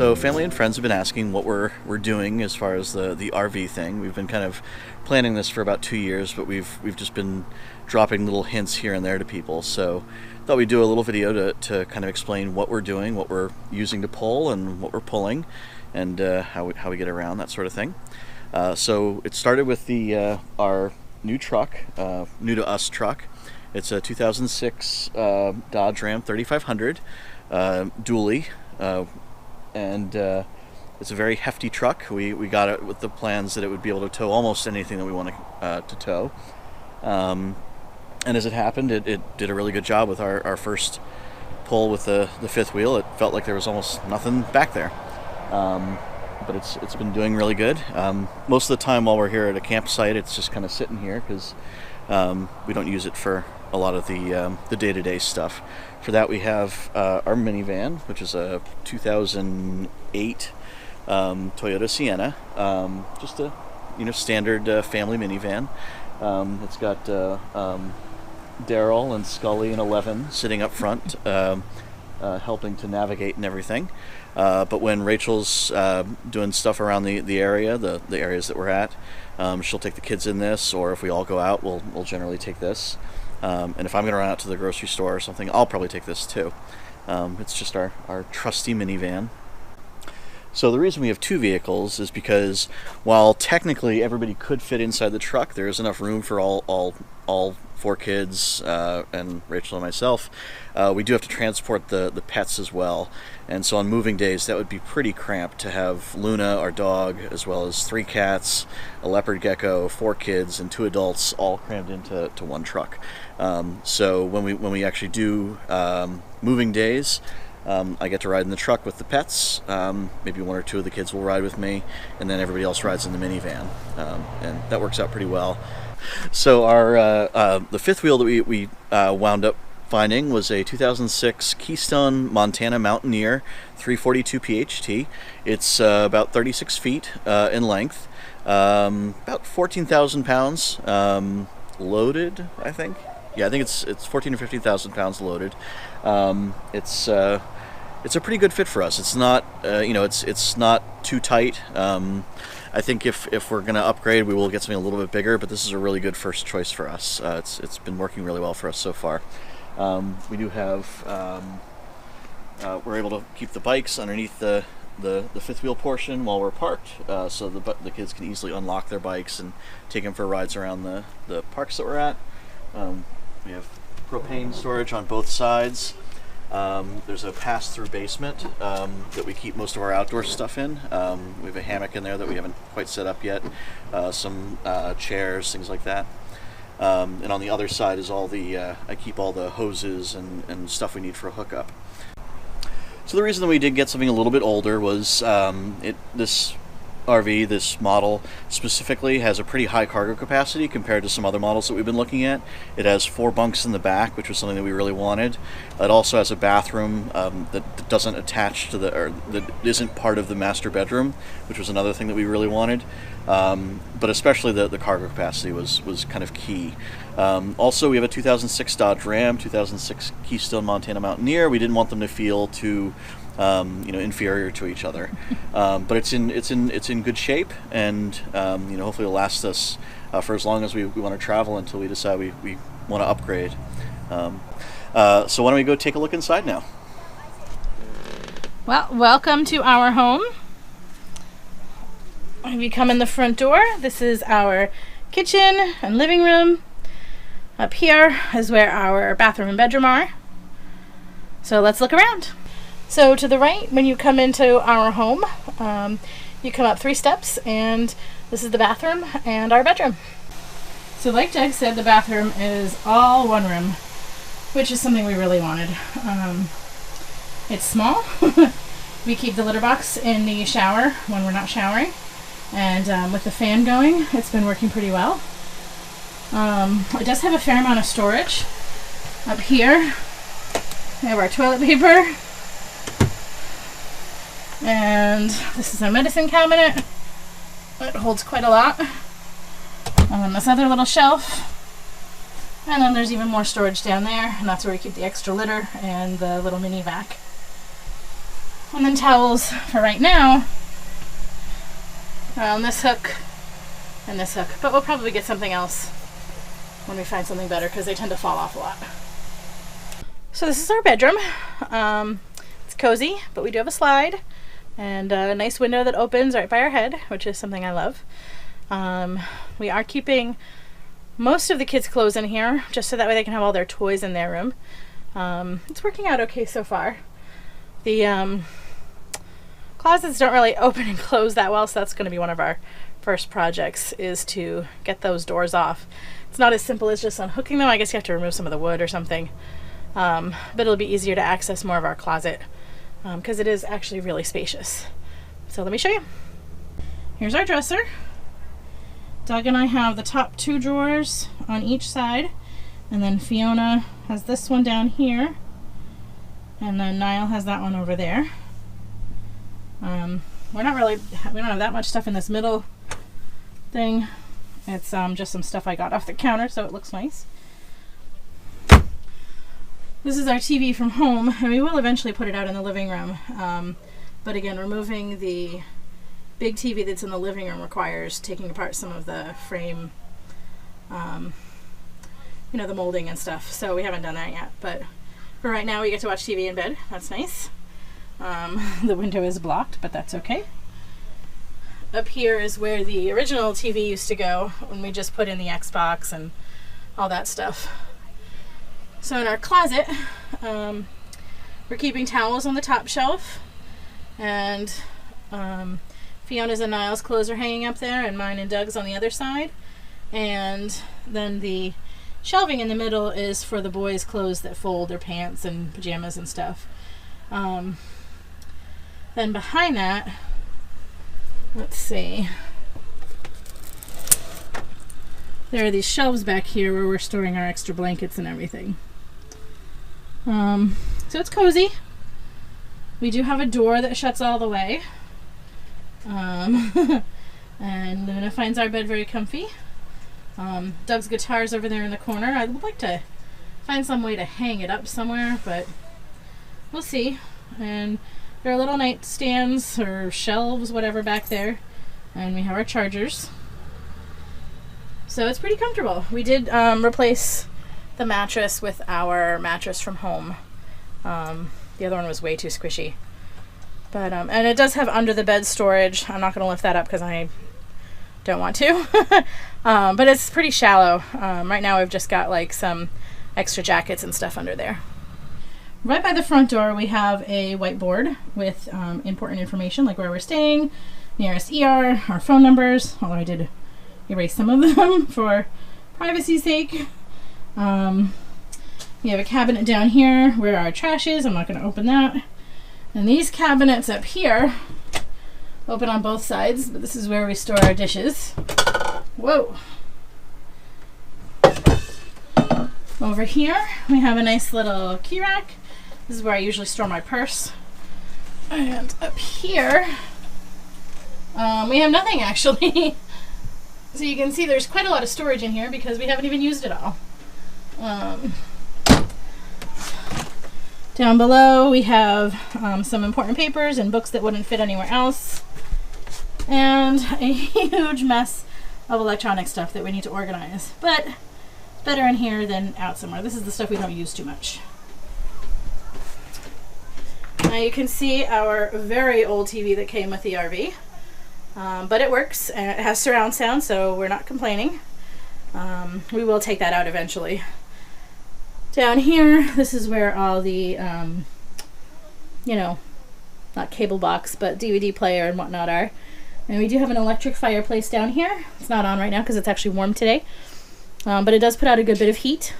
So family and friends have been asking what we're doing as far as the RV thing. We've been kind of planning this for about 2 years, but we've just been dropping little hints here and there to people. So thought we'd do a little video to kind of explain what we're doing, what we're using to pull, and what we're pulling, and how we get around, that sort of thing. So it started with our new truck, new to us truck. It's a 2006 Dodge Ram 3500 dually, and it's a very hefty truck. We got it with the plans that it would be able to tow almost anything that we want to tow. And as it happened, it did a really good job with our first pull with the fifth wheel. It felt like there was almost nothing back there. But it's been doing really good. Most of the time while we're here at a campsite, it's just kind of sitting here because we don't use it for a lot of the day-to-day stuff. For that, we have our minivan, which is a 2008 Toyota Sienna, just a standard family minivan. It's got Daryl and Scully and 11 sitting up front, helping to navigate and everything. But when Rachel's doing stuff around the area, the areas that we're at, she'll take the kids in this, or if we all go out, we'll generally take this. And if I'm going to run out to the grocery store or something, I'll probably take this too. It's just our trusty minivan. So the reason we have two vehicles is because while technically everybody could fit inside the truck, there is enough room for all four kids and Rachel and myself. We do have to transport the pets as well, and so on moving days that would be pretty cramped to have Luna, our dog, as well as 3 cats, a leopard gecko, 4 kids, and 2 adults all crammed into one truck. So when we actually do moving days, I get to ride in the truck with the pets. Maybe 1 or 2 of the kids will ride with me, and then everybody else rides in the minivan, and that works out pretty well. So our the fifth wheel that we wound up finding was a 2006 Keystone Montana Mountaineer 342 PHT. It's about 36 feet in length, about 14,000 pounds loaded, I think. Yeah, I think it's 14 or 15,000 pounds loaded. It's a pretty good fit for us. It's not it's not too tight. I think if we're going to upgrade, we will get something a little bit bigger, but this is a really good first choice for us. It's been working really well for us so far. We do have we're able to keep the bikes underneath the fifth wheel portion while we're parked, so the kids can easily unlock their bikes and take them for rides around the parks that we're at. We have propane storage on both sides. There's a pass-through basement that we keep most of our outdoor stuff in. We have a hammock in there that we haven't quite set up yet, some chairs, things like that. And on the other side is I keep all the hoses and stuff we need for a hookup. So the reason that we did get something a little bit older was this RV, this model specifically, has a pretty high cargo capacity compared to some other models that we've been looking at. It has 4 bunks in the back, which was something that we really wanted. It also has a bathroom that doesn't attach to or that isn't part of the master bedroom, which was another thing that we really wanted. But especially the cargo capacity was kind of key. Also, we have a 2006 Dodge Ram, 2006 Keystone Montana Mountaineer. We didn't want them to feel too inferior to each other, but it's in good shape, and hopefully it'll last us for as long as we want to travel until we decide we want to upgrade. So why don't we go take a look inside now? Well, welcome to our home. If you come in the front door, this is our kitchen and living room. Up here is where our bathroom and bedroom are. So let's look around. So to the right, when you come into our home, you come up 3 steps, and this is the bathroom and our bedroom. So like Doug said, the bathroom is all one room, which is something we really wanted. It's small. We keep the litter box in the shower when we're not showering, and with the fan going, it's been working pretty well. It does have a fair amount of storage. Up here, we have our toilet paper. And this is our medicine cabinet. It holds quite a lot. And then this other little shelf. And then there's even more storage down there, and that's where we keep the extra litter and the little mini vac. And then towels for right now are on this hook and this hook. But we'll probably get something else when we find something better because they tend to fall off a lot. So this is our bedroom. It's cozy, but we do have a slide and a nice window that opens right by our head, which is something I love. We are keeping most of the kids' clothes in here just so that way they can have all their toys in their room. It's working out okay so far. The closets don't really open and close that well, so that's going to be one of our first projects, is to get those doors off. It's not as simple as just unhooking them. I guess you have to remove some of the wood or something. But it'll be easier to access more of our closet because it is actually really spacious. So let me show you. Here's our dresser. Doug and I have the top 2 drawers on each side, and then Fiona has this one down here, and then Niall has that one over there. We don't have that much stuff in this middle thing. It's just some stuff I got off the counter, so it looks nice. This is our TV from home, and we will eventually put it out in the living room. But again, removing the big TV that's in the living room requires taking apart some of the frame, the molding and stuff. So we haven't done that yet. But for right now, we get to watch TV in bed. That's nice. The window is blocked, but that's okay. Up here is where the original TV used to go when we just put in the Xbox and all that stuff. So in our closet, we're keeping towels on the top shelf, and Fiona's and Niall's clothes are hanging up there, and mine and Doug's on the other side. And then the shelving in the middle is for the boys' clothes that fold, their pants and pajamas and stuff. Then behind that, let's see, there are these shelves back here where we're storing our extra blankets and everything. So it's cozy. We do have a door that shuts all the way. And Luna finds our bed very comfy. Doug's guitar's over there in the corner. I would like to find some way to hang it up somewhere, but we'll see. And there are little nightstands or shelves, whatever, back there. And we have our chargers. So it's pretty comfortable. We did replace the mattress with our mattress from home. The other one was way too squishy. But and it does have under the bed storage. I'm not going to lift that up because I don't want to. But it's pretty shallow. Right now we've just got like some extra jackets and stuff under there. Right by the front door we have a whiteboard with important information like where we're staying, nearest ER, our phone numbers, although I did erase some of them for privacy's sake. We have a cabinet down here where our trash is. I'm not going to open that. And these cabinets up here open on both sides, but this is where we store our dishes. Whoa. Over here we have a nice little key rack. This is where I usually store my purse. And up here we have nothing actually. So you can see there's quite a lot of storage in here because we haven't even used it all. Down below we have some important papers and books that wouldn't fit anywhere else, and a huge mess of electronic stuff that we need to organize, but it's better in here than out somewhere. This is the stuff we don't use too much. Now you can see our very old TV that came with the RV, but it works and it has surround sound, so we're not complaining. We will take that out eventually. Down here, this is where all the, not cable box, but DVD player and whatnot are. And we do have an electric fireplace down here. It's not on right now because it's actually warm today. But it does put out a good bit of heat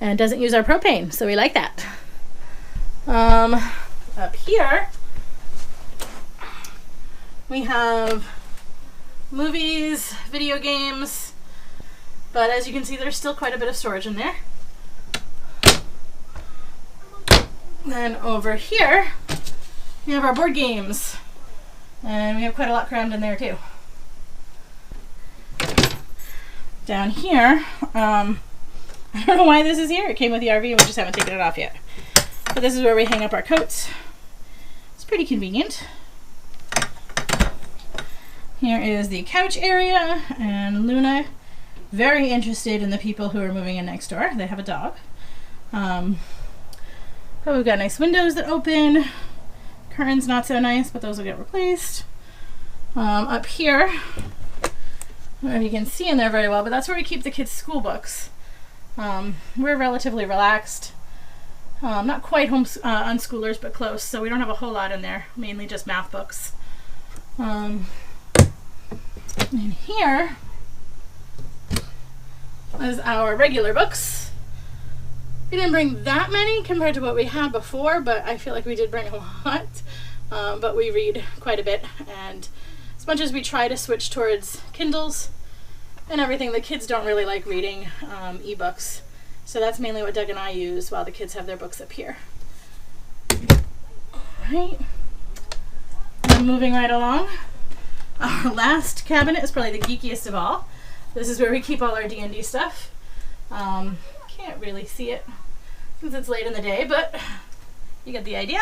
and doesn't use our propane, so we like that. Up here, we have movies, video games, but as you can see, there's still quite a bit of storage in there. Then over here, we have our board games, and we have quite a lot crammed in there too. Down here, I don't know why this is here. It came with the RV and we just haven't taken it off yet. But this is where we hang up our coats. It's pretty convenient. Here is the couch area, and Luna, very interested in the people who are moving in next door. They have a dog. But we've got nice windows that open. Curtains not so nice, but those will get replaced. Up here, I don't know if you can see in there very well, but that's where we keep the kids' school books. We're relatively relaxed. Not quite unschoolers, but close, so we don't have a whole lot in there, mainly just math books. And here is our regular books. We didn't bring that many compared to what we had before, but I feel like we did bring a lot. But we read quite a bit, and as much as we try to switch towards Kindles and everything, the kids don't really like reading ebooks. So that's mainly what Doug and I use while the kids have their books up here. Alright. And moving right along. Our last cabinet is probably the geekiest of all. This is where we keep all our D&D stuff. Can't really see it since it's late in the day, but you get the idea.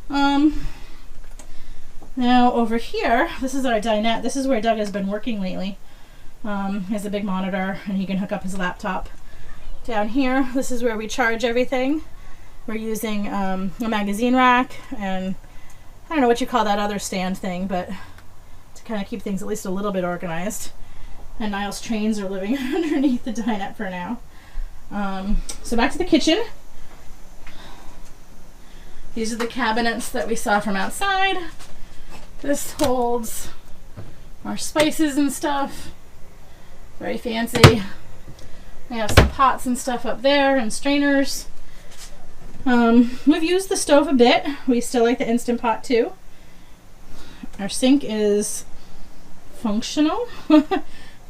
Now over here, this is our dinette. This is where Doug has been working lately. He has a big monitor and he can hook up his laptop. Down here, this is where we charge everything. We're using a magazine rack and I don't know what you call that other stand thing, but to kind of keep things at least a little bit organized. And Niall's trains are living underneath the dinette for now. So back to the kitchen. These are the cabinets that we saw from outside. This holds our spices and stuff. Very fancy. We have some pots and stuff up there and strainers. We've used the stove a bit. We still like the Instant Pot too. Our sink is functional. We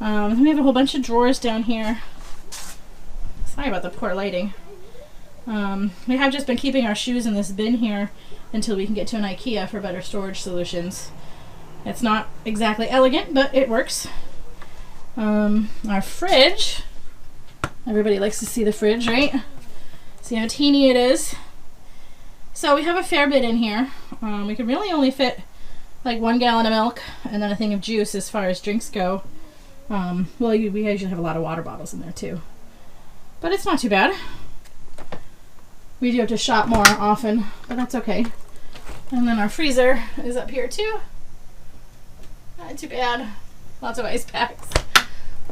have a whole bunch of drawers down here. Sorry about the poor lighting. We have just been keeping our shoes in this bin here until we can get to an IKEA for better storage solutions. It's not exactly elegant, but it works. Our fridge. Everybody likes to see the fridge, right? See how teeny it is. So we have a fair bit in here. We can really only fit like 1 gallon of milk and then a thing of juice as far as drinks go. Well, we usually have a lot of water bottles in there too. But it's not too bad. We do have to shop more often, but that's okay. And then our freezer is up here too. Not too bad. Lots of ice packs.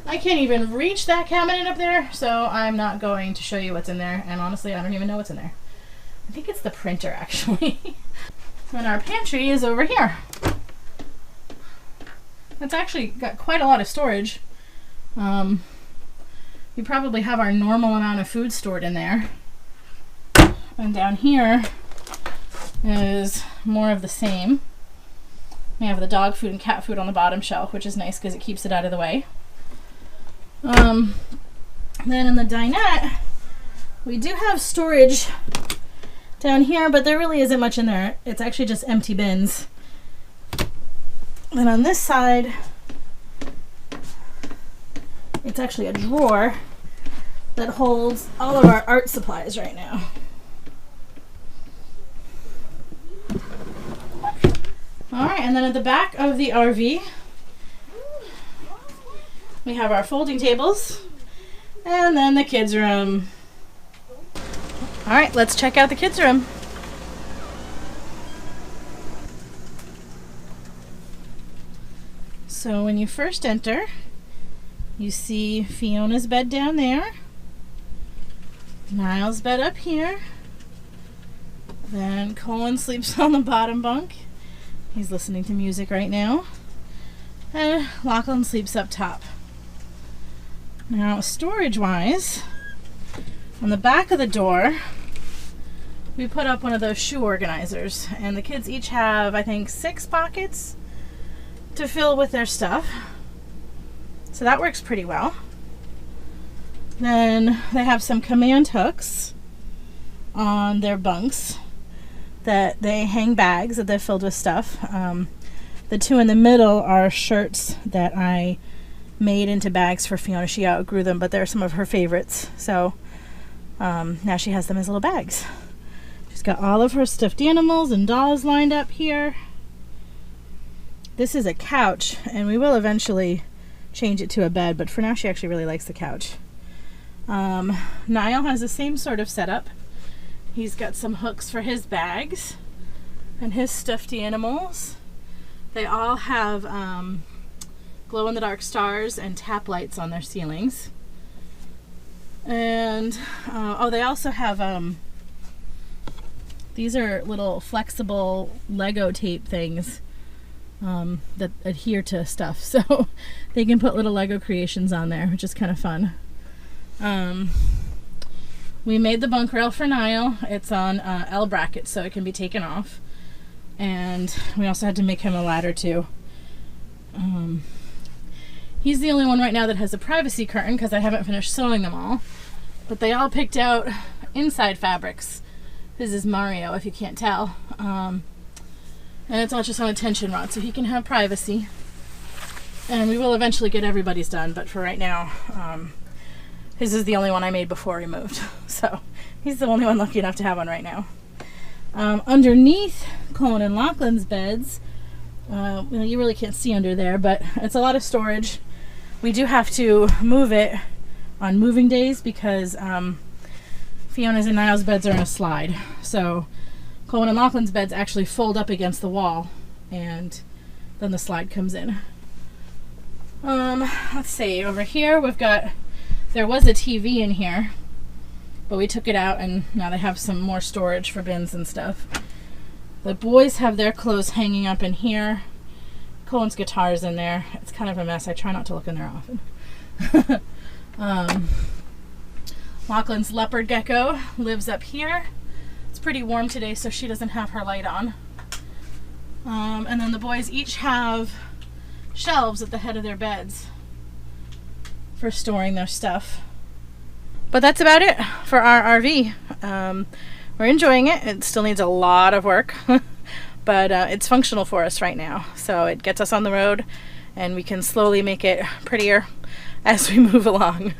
I can't even reach that cabinet up there, so I'm not going to show you what's in there. And honestly, I don't even know what's in there. I think it's the printer, actually. And our pantry is over here. It's actually got quite a lot of storage. We probably have our normal amount of food stored in there. And down here is more of the same. We have the dog food and cat food on the bottom shelf, which is nice because it keeps it out of the way. Then in the dinette, we do have storage down here, but there really isn't much in there. It's actually just empty bins. Then on this side, it's actually a drawer that holds all of our art supplies right now. Alright, and then at the back of the RV, we have our folding tables, and then the kids' room. Alright, let's check out the kids' room. So when you first enter, you see Fiona's bed down there, Niall's bed up here, then Colin sleeps on the bottom bunk. He's listening to music right now. And Lachlan sleeps up top. Now, storage-wise, on the back of the door, we put up one of those shoe organizers. And the kids each have, I think, 6 pockets to fill with their stuff. So that works pretty well. Then they have some command hooks on their bunks that they hang bags that they're filled with stuff. The 2 in the middle are shirts that I made into bags for Fiona. She outgrew them, but they're some of her favorites. So now she has them as little bags. She's got all of her stuffed animals and dolls lined up here. This is a couch, and we will eventually change it to a bed, but for now she actually really likes the couch. Niall has the same sort of setup. He's got some hooks for his bags and his stuffed animals. They all have glow-in-the-dark stars and tap lights on their ceilings. And they also have these are little flexible Lego tape things that adhere to stuff, so they can put little Lego creations on there, which is kind of fun. We made the bunk rail for Niall. It's on L brackets, so it can be taken off. And we also had to make him a ladder too. He's the only one right now that has a privacy curtain because I haven't finished sewing them all. But they all picked out inside fabrics. This is Mario, if you can't tell. And it's all just on a tension rod, so he can have privacy. And we will eventually get everybody's done, but for right now, his is the only one I made before he moved. So he's the only one lucky enough to have one right now. Underneath Colin and Lachlan's beds, you really can't see under there, but it's a lot of storage. We do have to move it on moving days because Fiona's and Niall's beds are in a slide. So Colin and Lachlan's beds actually fold up against the wall, and then the slide comes in. Let's see, over here there was a TV in here, but we took it out and now they have some more storage for bins and stuff. The boys have their clothes hanging up in here. Colin's guitar's in there. It's kind of a mess. I try not to look in there often. Lachlan's leopard gecko lives up here. It's pretty warm today, so she doesn't have her light on. And then the boys each have shelves at the head of their beds for storing their stuff. But that's about it for our RV. We're enjoying it. It still needs a lot of work, but it's functional for us right now. So it gets us on the road, and we can slowly make it prettier as we move along.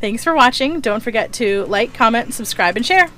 Thanks for watching. Don't forget to like, comment, subscribe, and share.